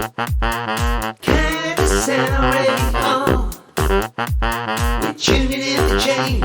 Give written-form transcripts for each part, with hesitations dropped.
KindaSound Radio. We're tuning in for change.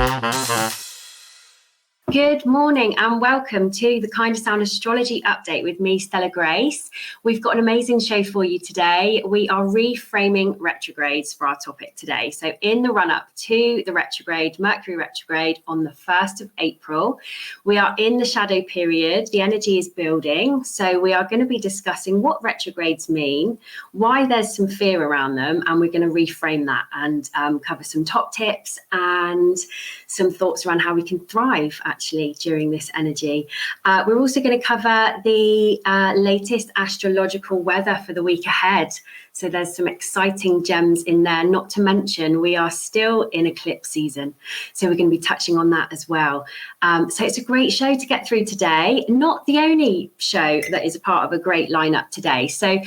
Good morning and welcome to the KindaSound Astrology Update with me, Stella Grace. We've got an amazing show for you today. We are reframing retrogrades for our topic today. So in the run-up to the retrograde, Mercury retrograde on the 1st of April, we are in the shadow period. The energy is building. So we are going to be discussing what retrogrades mean, why there's some fear around them, and we're going to reframe that and cover some top tips and some thoughts around how we can thrive actually during this energy. We're also going to cover the latest astrological weather for the week ahead. So there's some exciting gems in there, not to mention we are still in eclipse season. So we're going to be touching on that as well. So it's a great show to get through today. Not the only show that is a part of a great lineup today. So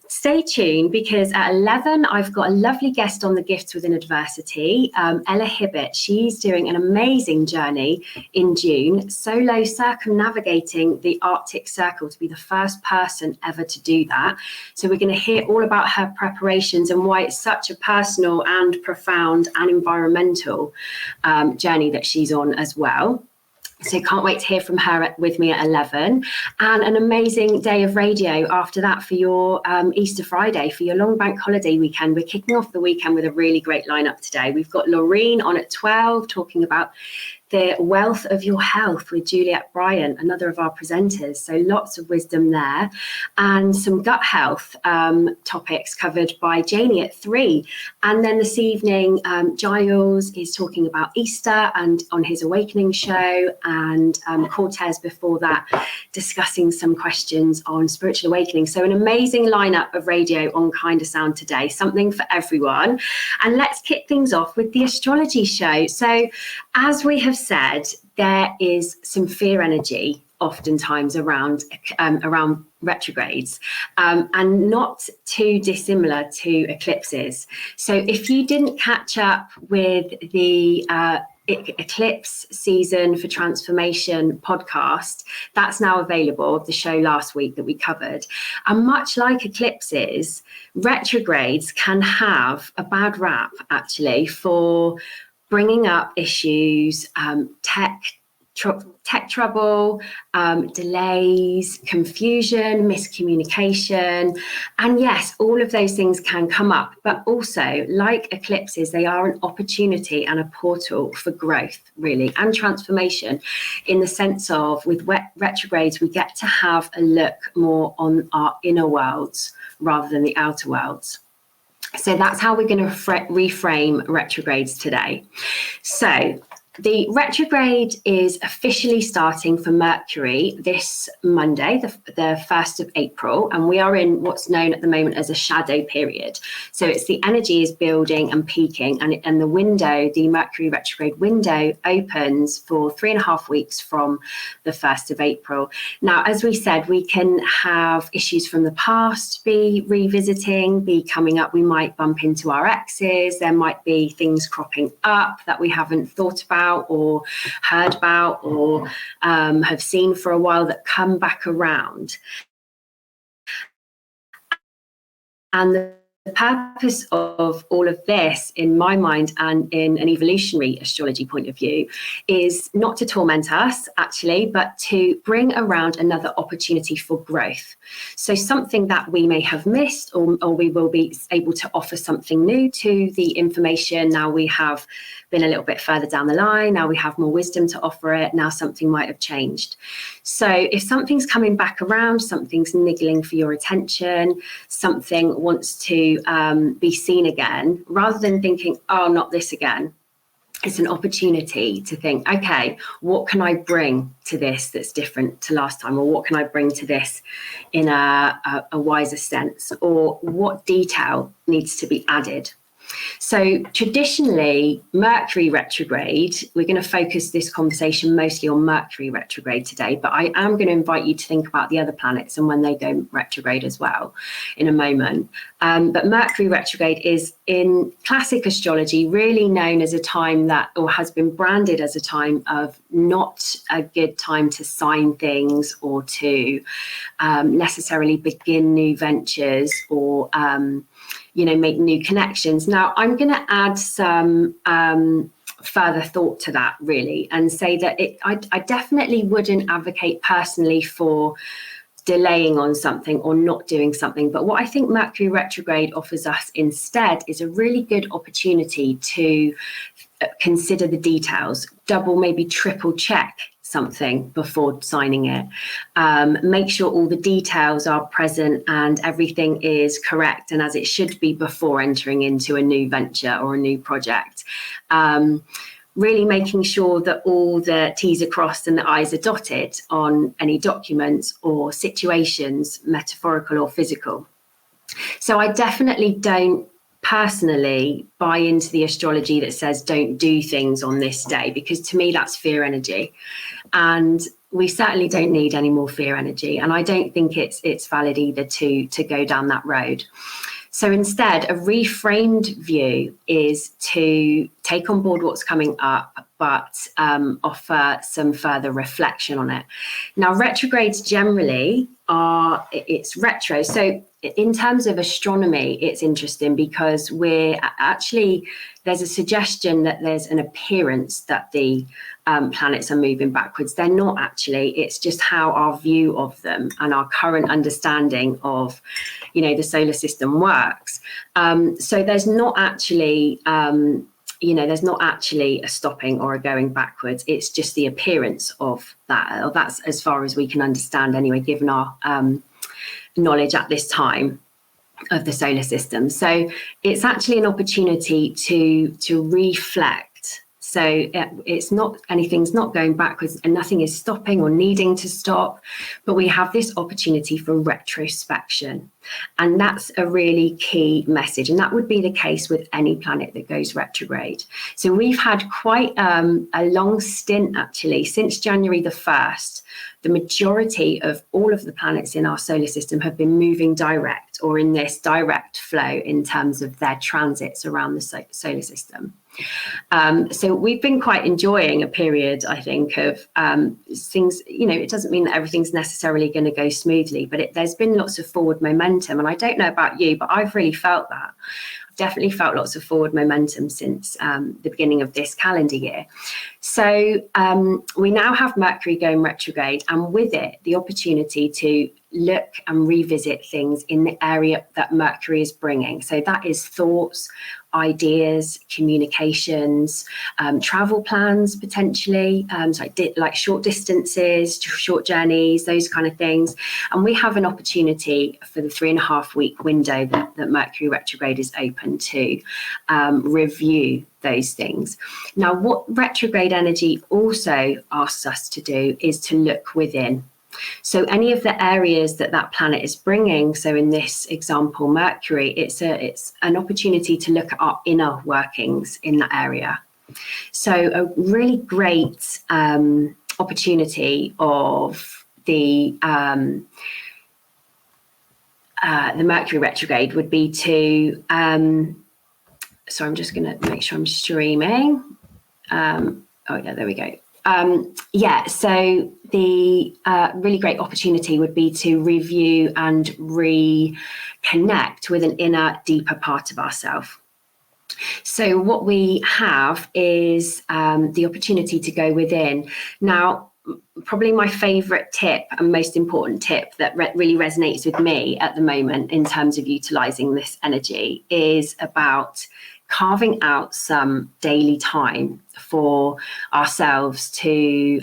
stay tuned because at 11, I've got a lovely guest on the Gifts Within Adversity, Ella Hibbett. She's doing an amazing journey in June, solo circumnavigating the Arctic Circle to be the first person ever to do that. So we're going to hear all about her preparations and why it's such a personal and profound and environmental journey that she's on as well. So can't wait to hear from her with me at 11, and an amazing day of radio after that for your Easter Friday, for your long bank holiday weekend. We're kicking off the weekend with a really great lineup today. We've got Laureen on at 12 talking about the wealth of your health with Juliet Bryant, another of our presenters. So lots of wisdom there, and some gut health topics covered by Janie at 3. And then this evening, Giles is talking about Easter and on his Awakening show, and Cortez before that discussing some questions on spiritual awakening. So an amazing lineup of radio on KindaSound today, something for everyone. And let's kick things off with the astrology show. So as we have said, there is some fear energy oftentimes around retrogrades, and not too dissimilar to eclipses. So if you didn't catch up with the eclipse season for transformation podcast, that's now available, of the show last week that we covered. And much like eclipses, retrogrades can have a bad rap actually for bringing up issues, tech trouble, delays, confusion, miscommunication. And yes, all of those things can come up, but also like eclipses, they are an opportunity and a portal for growth, really, and transformation, in the sense of with retrogrades, we get to have a look more on our inner worlds rather than the outer worlds. So that's how we're going to reframe retrogrades today. So the retrograde is officially starting for Mercury this Monday, the 1st of April, and we are in what's known at the moment as a shadow period. So it's the energy is building and peaking, and the window, the Mercury retrograde window, opens for 3.5 weeks from the 1st of April. Now, as we said, we can have issues from the past be revisiting, be coming up. We might bump into our exes. There might be things cropping up that we haven't thought about or heard about or have seen for a while that come back around. And the purpose of all of this, in my mind and in an evolutionary astrology point of view, is not to torment us, actually, but to bring around another opportunity for growth. So something that we may have missed, or we will be able to offer something new to the information. Now we have been a little bit further down the line. Now we have more wisdom to offer it. Now something might have changed. So if something's coming back around, something's niggling for your attention, something wants to be seen again, rather than thinking, oh, not this again, it's an opportunity to think, okay, what can I bring to this that's different to last time? Or what can I bring to this in a wiser sense? Or what detail needs to be added? So traditionally, Mercury retrograde, we're going to focus this conversation mostly on Mercury retrograde today, but I am going to invite you to think about the other planets and when they go retrograde as well in a moment. But Mercury retrograde is, in classic astrology, really known as a time that, or has been branded as a time of not a good time to sign things or to necessarily begin new ventures or make new connections. Now, I'm going to add some further thought to that, really, and say that I definitely wouldn't advocate personally for delaying on something or not doing something. But what I think Mercury retrograde offers us instead is a really good opportunity to consider the details, double, maybe triple check something before signing it. Make sure all the details are present and everything is correct and as it should be before entering into a new venture or a new project. Really making sure that all the T's are crossed and the I's are dotted on any documents or situations, metaphorical or physical. So I definitely don't personally buy into the astrology that says don't do things on this day, because to me that's fear energy, and we certainly don't need any more fear energy, and I don't think it's valid either to go down that road. So instead, a reframed view is to take on board what's coming up, but offer some further reflection on it. Now, retrogrades generally it's retro. So in terms of astronomy, it's interesting because there's a suggestion that there's an appearance that the planets are moving backwards. They're not actually. It's just how our view of them and our current understanding of, the solar system works. So there's not actually, there's not actually a stopping or a going backwards. It's just the appearance of that. Or that's as far as we can understand anyway, given our knowledge at this time of the solar system. So it's actually an opportunity to reflect. So anything's not going backwards and nothing is stopping or needing to stop, but we have this opportunity for retrospection. And that's a really key message. And that would be the case with any planet that goes retrograde. So we've had quite a long stint, actually, since January the 1st. The majority of all of the planets in our solar system have been moving direct or in this direct flow in terms of their transits around the solar system. So we've been quite enjoying a period, I think, of things. It doesn't mean that everything's necessarily going to go smoothly, but there's been lots of forward momentum. And I don't know about you, but I've really felt that. I've definitely felt lots of forward momentum since the beginning of this calendar year. So we now have Mercury going retrograde, and with it, the opportunity to look and revisit things in the area that Mercury is bringing. So that is thoughts, ideas, communications, travel plans potentially, like short distances, short journeys, those kind of things. And we have an opportunity for the 3.5 week window that Mercury retrograde is open to review those things. Now, what retrograde energy also asks us to do is to look within. So any of the areas that planet is bringing, so in this example, Mercury, it's an opportunity to look at our inner workings in that area. So a really great opportunity of the Mercury retrograde would be to, so I'm just going to make sure I'm streaming. There we go. So the really great opportunity would be to review and reconnect with an inner, deeper part of ourselves. So what we have is the opportunity to go within. Now, probably my favorite tip and most important tip that really resonates with me at the moment in terms of utilizing this energy is about carving out some daily time for ourselves to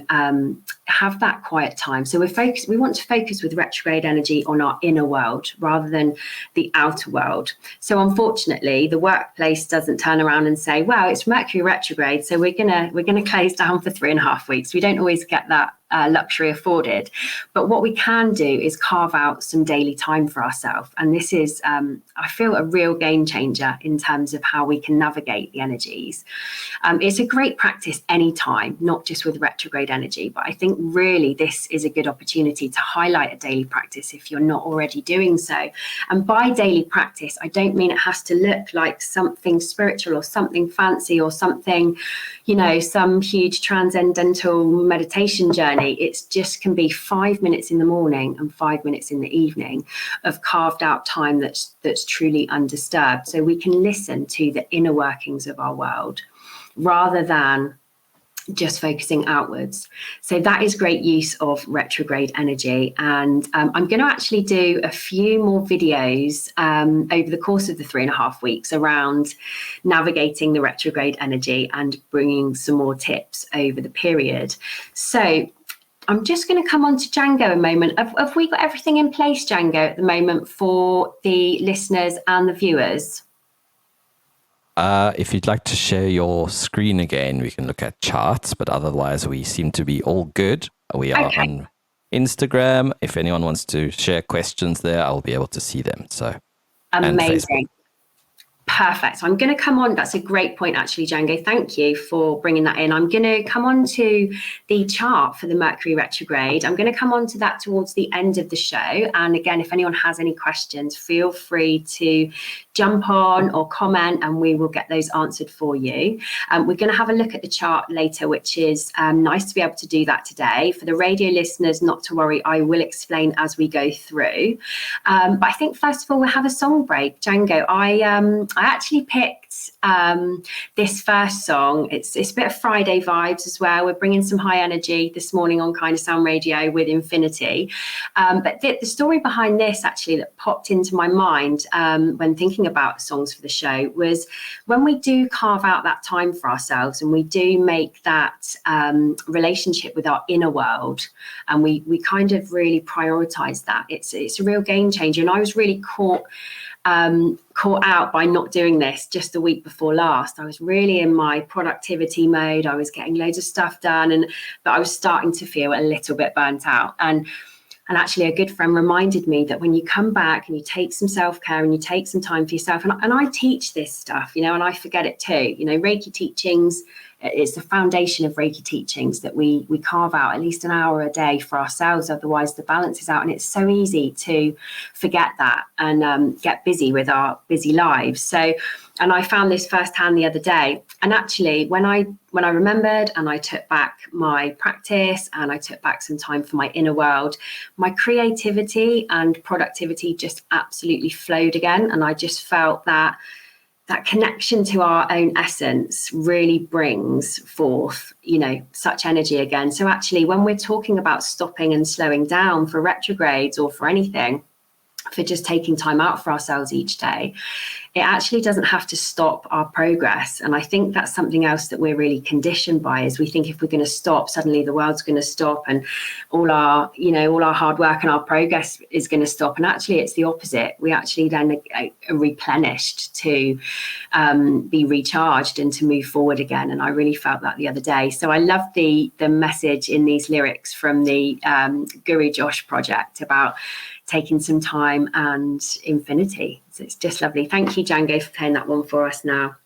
have that quiet time. So we want to focus with retrograde energy on our inner world rather than the outer world. So unfortunately, the workplace doesn't turn around and say, well, it's Mercury retrograde, so we're gonna close down for 3.5 weeks. We don't always get that luxury afforded. But what we can do is carve out some daily time for ourselves. And this is, I feel, a real game changer in terms of how we can navigate the energies. It's a great practice anytime, not just with retrograde energy. But I think really this is a good opportunity to highlight a daily practice if you're not already doing so. And by daily practice, I don't mean it has to look like something spiritual or something fancy or something, some huge transcendental meditation journey. It's just can be 5 minutes in the morning and 5 minutes in the evening of carved out time that's truly undisturbed. So we can listen to the inner workings of our world rather than just focusing outwards. So that is great use of retrograde energy. And I'm going to actually do a few more videos over the course of the 3.5 weeks around navigating the retrograde energy and bringing some more tips over the period. So I'm just going to come on to Django a moment. Have we got everything in place, Django, at the moment for the listeners and the viewers? If you'd like to share your screen again, we can look at charts, but otherwise we seem to be all good. We are on Instagram. If anyone wants to share questions there, I'll be able to see them. So amazing. Perfect. So I'm going to come on. That's a great point, actually, Django. Thank you for bringing that in. I'm going to come on to the chart for the Mercury retrograde. I'm going to come on to that towards the end of the show. And again, if anyone has any questions, feel free to jump on or comment and we will get those answered for you. We're going to have a look at the chart later, which is nice to be able to do that today. For the radio listeners, not to worry, I will explain as we go through. But I think first of all, we'll have a song break. Django, I actually picked this first song. It's a bit of Friday vibes as well. We're bringing some high energy this morning on KindaSound Radio with Infinity. But the story behind this actually that popped into my mind when thinking about songs for the show was when we do carve out that time for ourselves and we do make that relationship with our inner world and we kind of really prioritize that. It's a real game changer. And I was really caught out by not doing this just the week before last. I was really in my productivity mode. I was getting loads of stuff done, but I was starting to feel a little bit burnt out. And actually a good friend reminded me that when you come back and you take some self-care and you take some time for yourself, and I teach this stuff, and I forget it too, Reiki teachings, it's the foundation of Reiki teachings that we carve out at least an hour a day for ourselves. Otherwise the balance is out, and it's so easy to forget that and get busy with our busy lives. So, and I found this firsthand the other day. And actually, when I remembered and I took back my practice and I took back some time for my inner world, my creativity and productivity just absolutely flowed again. And I just felt that connection to our own essence really brings forth, such energy again. So actually, when we're talking about stopping and slowing down for retrogrades or for anything, for just taking time out for ourselves each day, it actually doesn't have to stop our progress. And I think that's something else that we're really conditioned by, is we think if we're going to stop, suddenly the world's going to stop and all our hard work and our progress is going to stop. And actually it's the opposite. We actually then are replenished to be recharged and to move forward again. And I really felt that the other day. So I love the message in these lyrics from the Guru Josh project about taking some time and infinity. So it's just lovely. Thank you, Django, for playing that one for us now.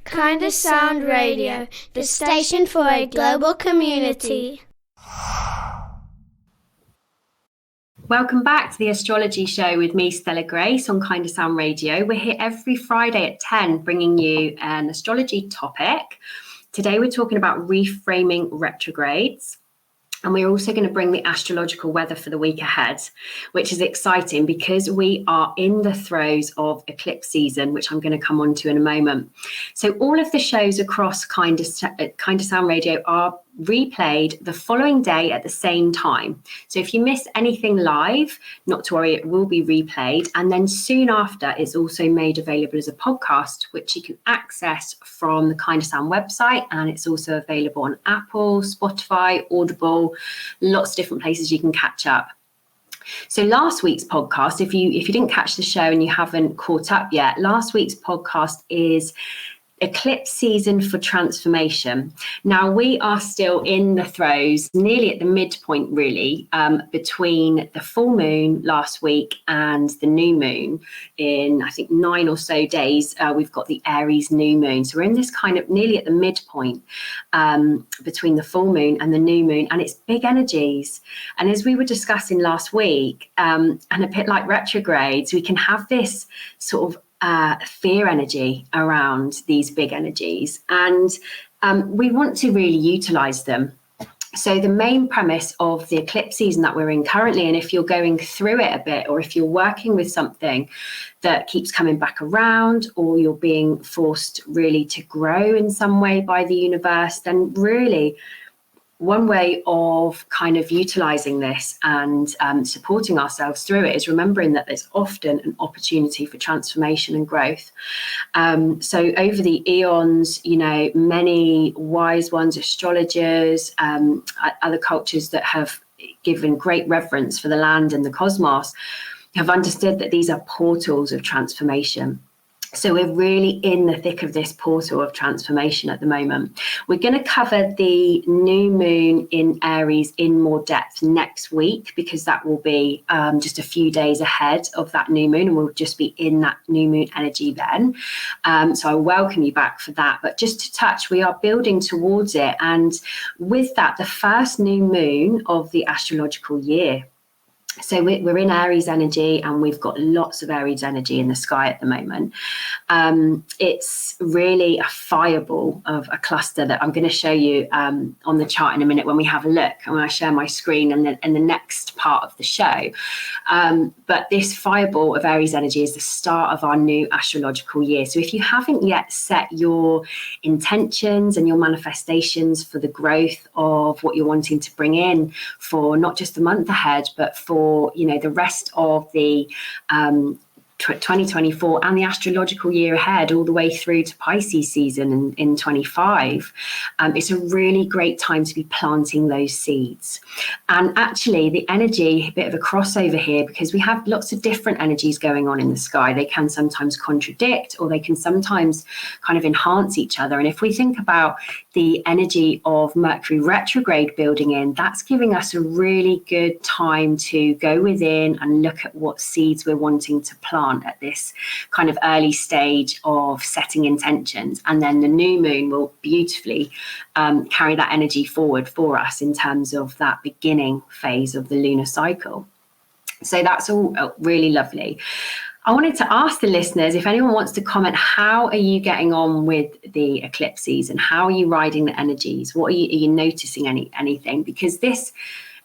KindaSound Radio, the station for a global community. Welcome back to the Astrology Show with me, Stella Grace, on KindaSound Radio. We're here every Friday at 10, bringing you an astrology topic. Today we're talking about reframing retrogrades. And we're also going to bring the astrological weather for the week ahead, which is exciting because we are in the throes of eclipse season, which I'm going to come on to in a moment. So all of the shows across KindaSound Radio are replayed the following day at the same time. So if you miss anything live, not to worry, it will be replayed. And then soon after, it's also made available as a podcast, which you can access from the KindaSound website. And it's also available on Apple, Spotify, Audible, lots of different places you can catch up. So last week's podcast, if you didn't catch the show and you haven't caught up yet, last week's podcast is eclipse season for transformation. Now we are still in the throes, nearly at the midpoint really, between the full moon last week and the new moon. In I think 9 or so days, we've got the Aries new moon. So we're in this kind of nearly at the midpoint between the full moon and the new moon, and it's big energies. And as we were discussing last week, and a bit like retrogrades, we can have this sort of fear energy around these big energies, and we want to really utilize them. So the main premise of the eclipse season that we're in currently, and if you're going through it a bit, or if you're working with something that keeps coming back around, or you're being forced really to grow in some way by the universe, then really one way of kind of utilizing this and supporting ourselves through it is remembering that there's often an opportunity for transformation and growth. So over the eons, you know, many wise ones, astrologers, other cultures that have given great reverence for the land and the cosmos have understood that these are portals of transformation. So we're really in the thick of this portal of transformation at the moment. We're going to cover the new moon in Aries in more depth next week, because that will be just a few days ahead of that new moon, and we'll just be in that new moon energy then. So I welcome you back for that. But just to touch, we are building towards it. And with that, the first new moon of the astrological year. So we're in Aries energy, and we've got lots of Aries energy in the sky at the moment. It's really a fireball of a cluster that I'm going to show you on the chart in a minute when we have a look, and when I share my screen and the next part of the show. But this fireball of Aries energy is the start of our new astrological year. So if you haven't yet set your intentions and your manifestations for the growth of what you're wanting to bring in for not just the month ahead, but for the rest of the 2024 and the astrological year ahead, all the way through to Pisces season in 25, it's a really great time to be planting those seeds. And actually the energy, a bit of a crossover here, because we have lots of different energies going on in the sky. They can sometimes contradict, or they can sometimes kind of enhance each other. And if we think about the energy of Mercury retrograde building in, that's giving us a really good time to go within and look at what seeds we're wanting to plant at this kind of early stage of setting intentions. And then the new moon will beautifully carry that energy forward for us in terms of that beginning phase of the lunar cycle. So that's all really lovely. I wanted to ask the listeners, if anyone wants to comment, how are you getting on with the eclipse season? How are you riding the energies? What are you noticing anything? Because this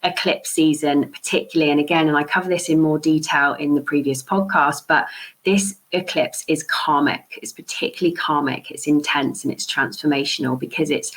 eclipse season particularly, and again, and I cover this in more detail in the previous podcast, but this eclipse is karmic. It's particularly karmic. It's intense and it's transformational because it's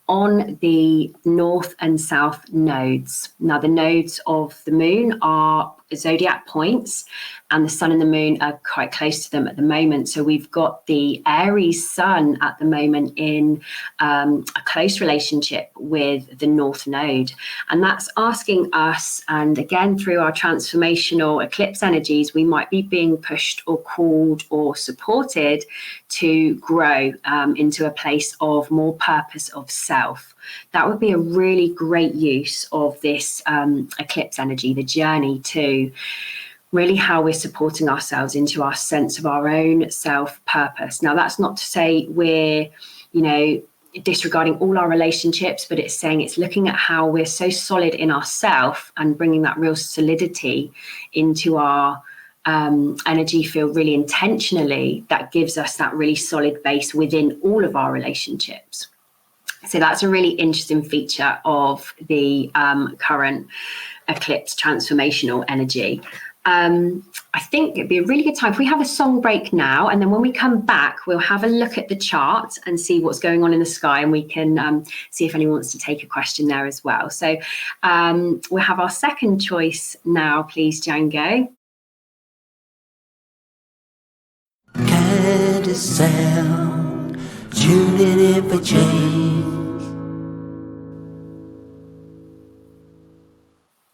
on the north and south nodes. Now, the nodes of the moon are zodiac points, and the sun and the moon are quite close to them at the moment. So we've got the Aries sun at the moment in a close relationship with the north node. And that's asking us, and again, through our transformational eclipse energies, we might be being pushed or called or supported to grow into a place of more purpose of self. That would be a really great use of this eclipse energy, the journey to really how we're supporting ourselves into our sense of our own self-purpose. Now, that's not to say we're, disregarding all our relationships, but it's saying it's looking at how we're so solid in ourself and bringing that real solidity into our energy field really intentionally. That gives us that really solid base within all of our relationships. So that's a really interesting feature of the current eclipse transformational energy. I think it'd be a really good time if we have a song break now, and then when we come back, we'll have a look at the chart and see what's going on in the sky, and we can see if anyone wants to take a question there as well. So we'll have our second choice now, please, Django. KindaSound, tuning in for change.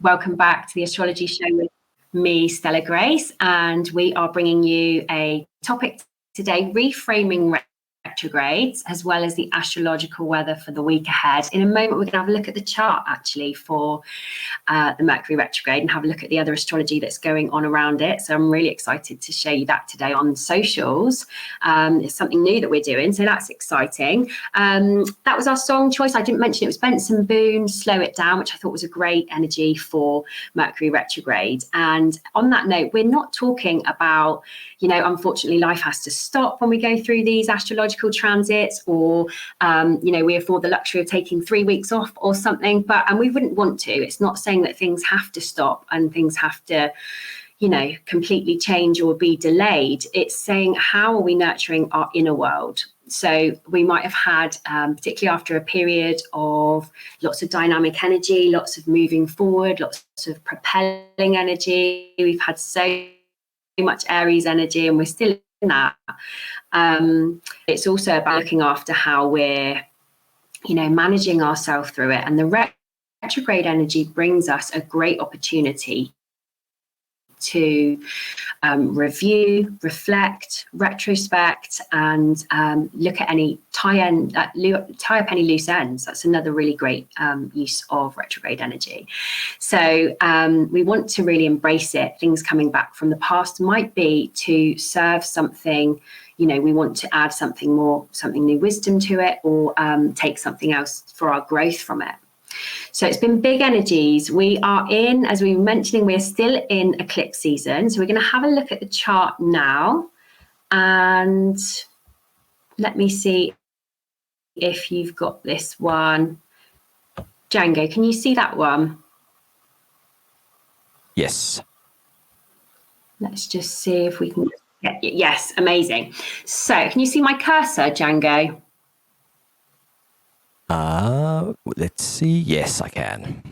Welcome back to the Astrology Show with me, Stella Grace, and we are bringing you a topic today, reframing retrogrades, as well as the astrological weather for the week ahead. In a moment, we're going to have a look at the chart actually for the Mercury retrograde and have a look at the other astrology that's going on around it. So I'm really excited to show you that today on socials. It's something new that we're doing, so that's exciting. That was our song choice. I didn't mention it was Benson Boone, Slow It Down, which I thought was a great energy for Mercury retrograde. And on that note, we're not talking about, unfortunately, life has to stop when we go through these astrological transits, or we afford the luxury of taking 3 weeks off or something, and we wouldn't want to. It's not saying that things have to stop and things have to completely change or be delayed. It's saying, how are we nurturing our inner world? So we might have had, particularly after a period of lots of dynamic energy, lots of moving forward, lots of propelling energy. We've had so much Aries energy, and we're still in that. It's also about looking after how we're, managing ourselves through it. And the retrograde energy brings us a great opportunity to review, reflect, retrospect, and look at any tie up any loose ends. That's another really great use of retrograde energy. So we want to really embrace it. Things coming back from the past might be to serve something. We want to add something new wisdom to it, or take something else for our growth from it. So it's been big energies. We are in, as we were mentioning, we're still in eclipse season. So we're going to have a look at the chart now. And let me see if you've got this one. Django, can you see that one? Yes. Let's just see if we can get it. Yes, amazing. So can you see my cursor, Django? Let's see. Yes, I can.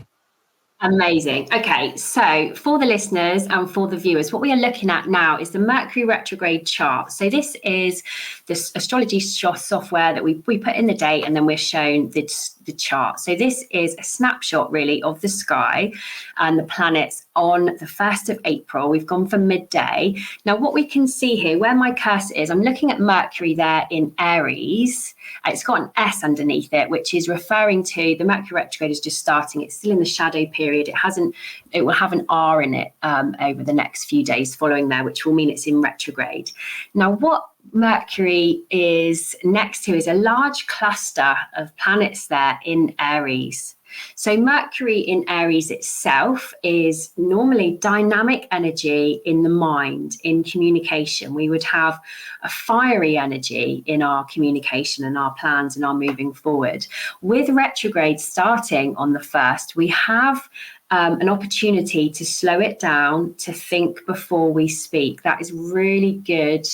Amazing. Okay, so for the listeners and for the viewers, what we are looking at now is the Mercury retrograde chart. So this is this astrology software that we put in the date, and then we're shown the chart. So this is a snapshot really of the sky and the planets on the 1st of April. We've gone for midday. Now what we can see here, where my cursor is, I'm looking at Mercury there in Aries. It's got an S underneath it, which is referring to the Mercury retrograde is just starting. It's still in the shadow period. It will have an R in it over the next few days following there, which will mean it's in retrograde. Now, what Mercury is next to is a large cluster of planets there in Aries. So Mercury in Aries itself is normally dynamic energy in the mind, in communication. We would have a fiery energy in our communication and our plans and our moving forward. With retrograde starting on the 1st, we have an opportunity to slow it down, to think before we speak. That is really good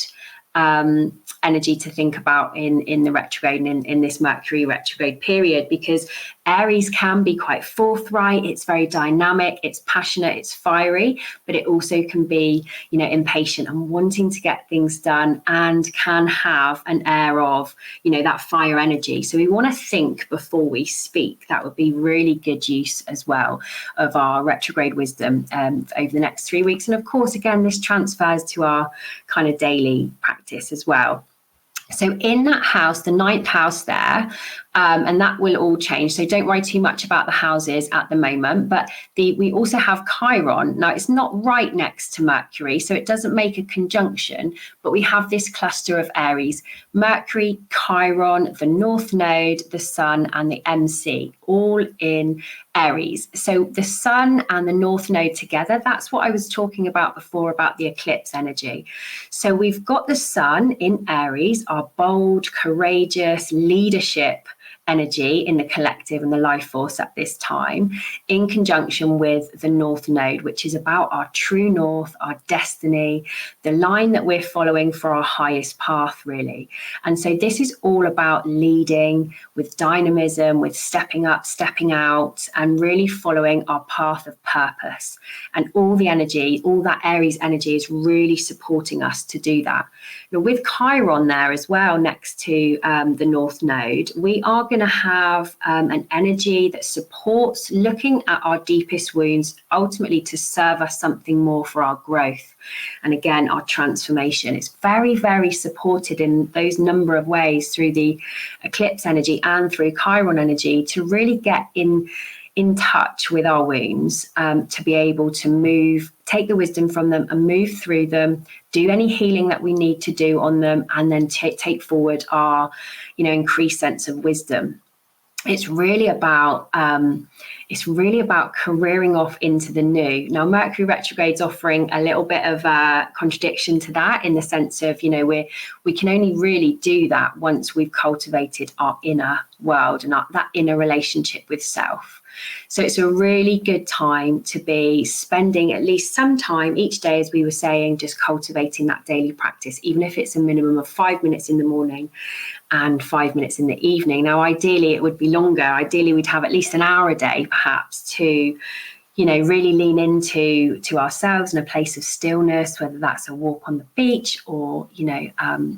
energy to think about in the retrograde and in this Mercury retrograde period, because Aries can be quite forthright. It's very dynamic, it's passionate, it's fiery, but it also can be, impatient and wanting to get things done, and can have an air of, that fire energy. So we want to think before we speak. That would be really good use as well of our retrograde wisdom over the next 3 weeks. And of course, again, this transfers to our kind of daily practice as well. So in that house, the 9th house there, and that will all change. So don't worry too much about the houses at the moment. But we also have Chiron. Now, it's not right next to Mercury, so it doesn't make a conjunction. But we have this cluster of Aries, Mercury, Chiron, the North Node, the Sun, and the MC, all in Aries. So the Sun and the North Node together, that's what I was talking about before about the eclipse energy. So we've got the Sun in Aries, our bold, courageous leadership energy in the collective and the life force at this time, in conjunction with the North Node, which is about our true north, our destiny, the line that we're following for our highest path, really. And so this is all about leading with dynamism, with stepping up, stepping out, and really following our path of purpose. And all the energy, all that Aries energy is really supporting us to do that. Now, with Chiron there as well, next to the North Node, we are going to have an energy that supports looking at our deepest wounds, ultimately to serve us something more for our growth. And again, our transformation. It's very, very supported in those number of ways through the eclipse energy and through Chiron energy to really get in touch with our wounds, to be able to take the wisdom from them and move through them, do any healing that we need to do on them, and then take forward our, increased sense of wisdom. It's really about careering off into the new. Now, Mercury retrograde's offering a little bit of a contradiction to that, in the sense of, we can only really do that once we've cultivated our inner world and that inner relationship with self. So it's a really good time to be spending at least some time each day, as we were saying, just cultivating that daily practice, even if it's a minimum of 5 minutes in the morning and 5 minutes in the evening. Now, ideally, it would be longer. Ideally, we'd have at least an hour a day, perhaps, to really lean into ourselves in a place of stillness, whether that's a walk on the beach or,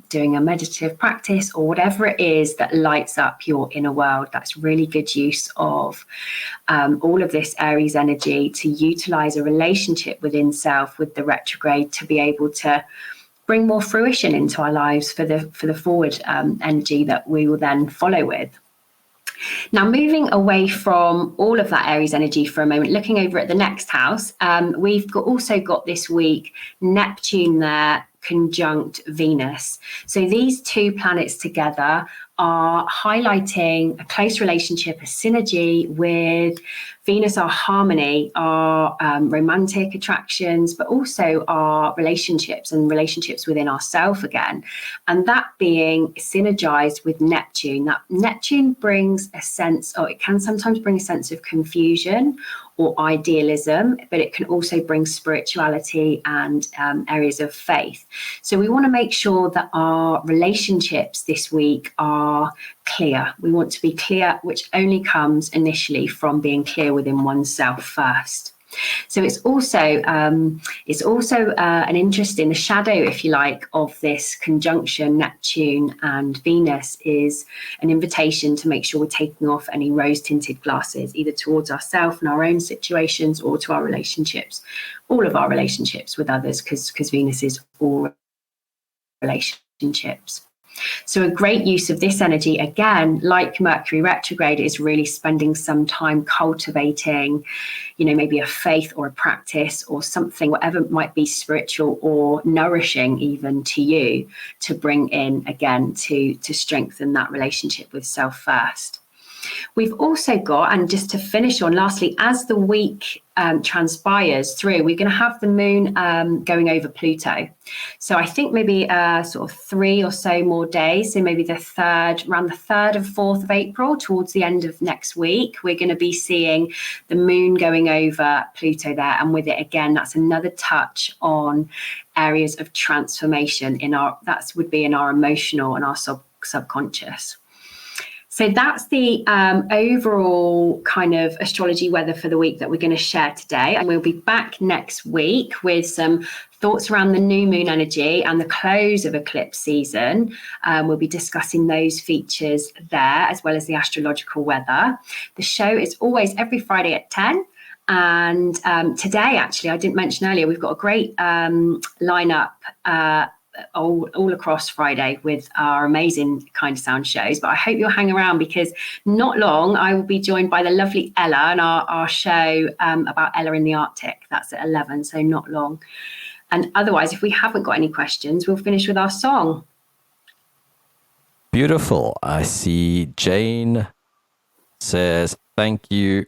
doing a meditative practice or whatever it is that lights up your inner world. That's really good use of all of this Aries energy to utilize a relationship within self with the retrograde to be able to bring more fruition into our lives for the forward energy that we will then follow with. Now, moving away from all of that Aries energy for a moment, looking over at the next house, we've also got this week Neptune there conjunct Venus. So these two planets together are highlighting a close relationship, a synergy with Venus, our harmony, our romantic attractions, but also our relationships and relationships within ourselves again. And that being synergized with Neptune. That Neptune brings a sense, or it can sometimes bring a sense of confusion or idealism, but it can also bring spirituality and areas of faith. So we want to make sure that our relationships this week are clear. We want to be clear, which only comes initially from being clear within oneself first. So it's also an interest in the shadow, if you like, of this conjunction Neptune and Venus is an invitation to make sure we're taking off any rose-tinted glasses, either towards ourselves and our own situations or to our relationships, all of our relationships with others, because Venus is all relationships. So a great use of this energy, again, like Mercury retrograde, is really spending some time cultivating, maybe a faith or a practice or something, whatever might be spiritual or nourishing even to you, to bring in again to strengthen that relationship with self first. We've also got, and just to finish on lastly, as the week transpires through, we're going to have the moon going over Pluto. So I think maybe sort of 3 or so more days, so maybe around the 3rd and 4th of April, towards the end of next week, we're going to be seeing the moon going over Pluto there. And with it, again, that's another touch on areas of transformation that would be in our emotional and our subconscious. So that's the overall kind of astrology weather for the week that we're going to share today. And we'll be back next week with some thoughts around the new moon energy and the close of eclipse season. We'll be discussing those features there, as well as the astrological weather. The show is always every Friday at 10. And today, actually, I didn't mention earlier, we've got a great lineup all across Friday with our amazing KindaSound shows. But I hope you'll hang around, because not long I will be joined by the lovely Ella and our show about Ella in the Arctic. That's at 11, so not long. And otherwise, if we haven't got any questions, we'll finish with our song. Beautiful. I see Jane says, thank you.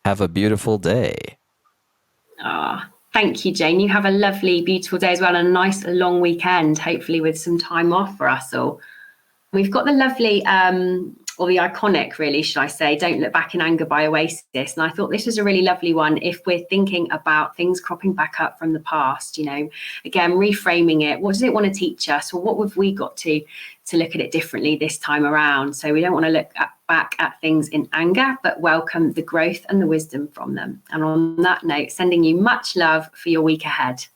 Have a beautiful day. Thank you, Jane. You have a lovely, beautiful day as well, and a nice long weekend, hopefully with some time off for us all. We've got the lovely or the iconic, really, should I say, Don't Look Back in Anger by Oasis. And I thought this was a really lovely one if we're thinking about things cropping back up from the past, you know, again, reframing it. What does it want to teach us? Or what have we got to look at it differently this time around? So we don't want to look back at things in anger, but welcome the growth and the wisdom from them. And on that note, sending you much love for your week ahead.